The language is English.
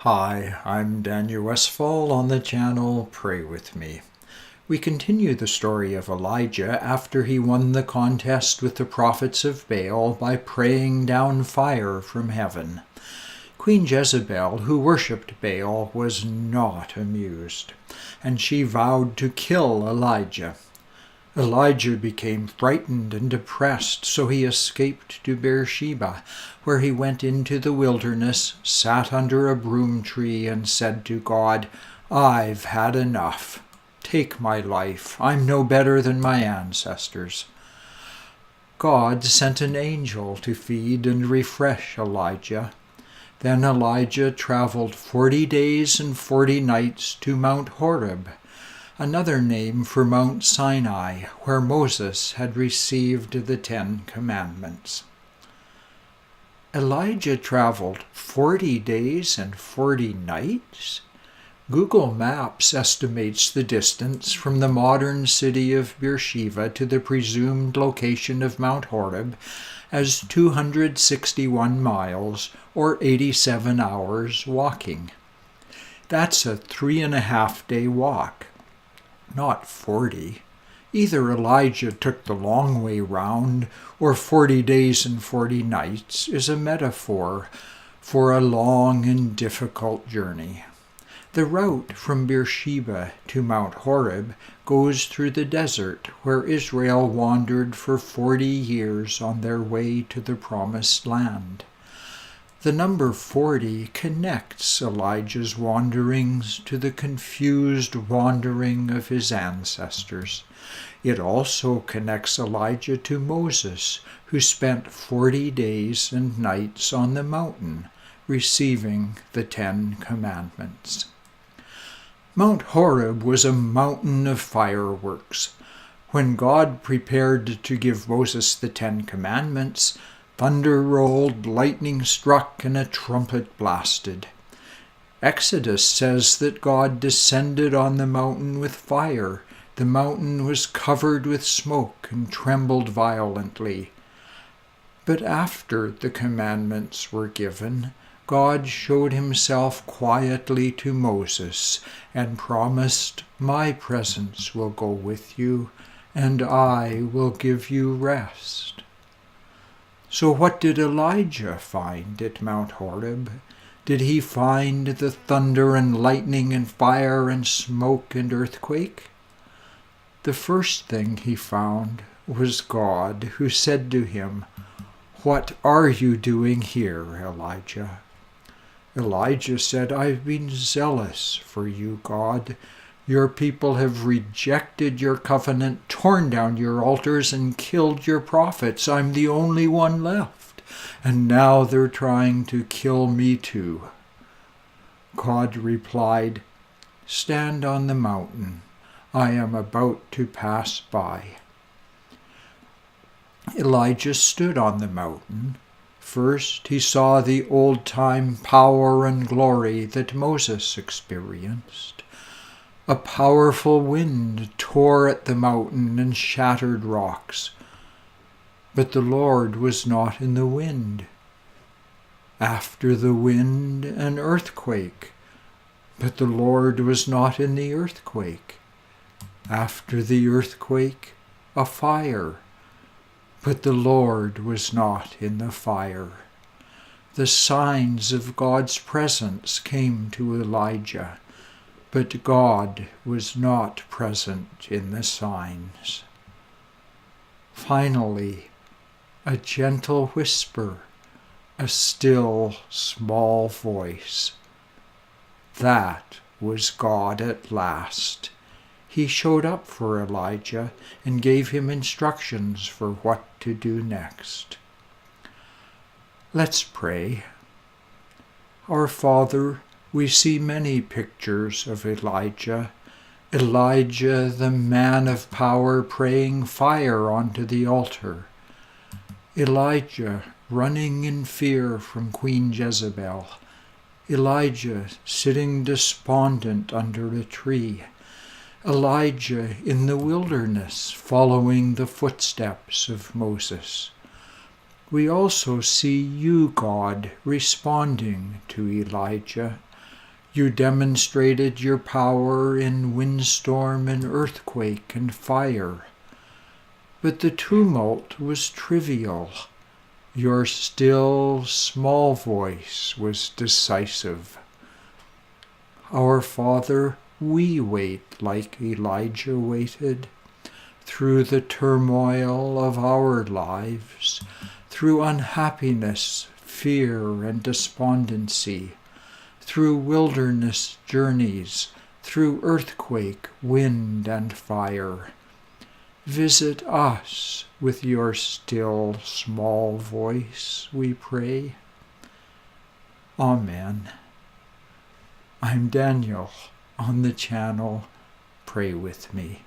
Hi, I'm Daniel Westfall on the channel Pray With Me. We continue the story of Elijah after he won the contest with the prophets of Baal by praying down fire from heaven. Queen Jezebel, who worshipped Baal, was not amused, and she vowed to kill Elijah. Elijah became frightened and depressed, so he escaped to Beersheba, where he went into the wilderness, sat under a broom tree, and said to God, "I've had enough. Take my life. I'm no better than my ancestors." God sent an angel to feed and refresh Elijah. Then Elijah traveled 40 days and 40 nights to Mount Horeb, another name for Mount Sinai, where Moses had received the 10 Commandments. Elijah traveled 40 days and 40 nights? Google Maps estimates the distance from the modern city of Beersheba to the presumed location of Mount Horeb as 261 miles or 87 hours walking. That's a 3.5-day walk. Not 40. Either Elijah took the long way round, or 40 days and 40 nights is a metaphor for a long and difficult journey. The route from Beersheba to Mount Horeb goes through the desert, where Israel wandered for 40 years on their way to the Promised Land. The number 40 connects Elijah's wanderings to the confused wandering of his ancestors. It also connects Elijah to Moses, who spent 40 days and nights on the mountain, receiving the 10 Commandments. Mount Horeb was a mountain of fireworks. When God prepared to give Moses the 10 Commandments, thunder rolled, lightning struck, and a trumpet blasted. Exodus says that God descended on the mountain with fire. The mountain was covered with smoke and trembled violently. But after the commandments were given, God showed himself quietly to Moses and promised, "My presence will go with you, and I will give you rest." So what did Elijah find at Mount Horeb? Did he find the thunder and lightning and fire and smoke and earthquake? The first thing he found was God, who said to him, "What are you doing here, Elijah?" Elijah said, "I've been zealous for you, God. Your people have rejected your covenant, torn down your altars, and killed your prophets. I'm the only one left, and now they're trying to kill me too." God replied, "Stand on the mountain. I am about to pass by." Elijah stood on the mountain. First, he saw the old-time power and glory that Moses experienced. A powerful wind tore at the mountain and shattered rocks. But the Lord was not in the wind. After the wind, an earthquake. But the Lord was not in the earthquake. After the earthquake, a fire. But the Lord was not in the fire. The signs of God's presence came to Elijah, but God was not present in the signs. Finally, a gentle whisper, a still, small voice. That was God at last. He showed up for Elijah and gave him instructions for what to do next. Let's pray. Our Father, we see many pictures of Elijah. Elijah, the man of power, praying fire onto the altar. Elijah running in fear from Queen Jezebel. Elijah sitting despondent under a tree. Elijah in the wilderness following the footsteps of Moses. We also see you, God, responding to Elijah, You demonstrated your power in windstorm and earthquake and fire. But the tumult was trivial. Your still, small voice was decisive. Our Father, we wait like Elijah waited, through the turmoil of our lives, through unhappiness, fear, and despondency, through wilderness journeys, through earthquake, wind, and fire. Visit us with your still, small voice, we pray. Amen. I'm Daniel on the channel. Pray with me.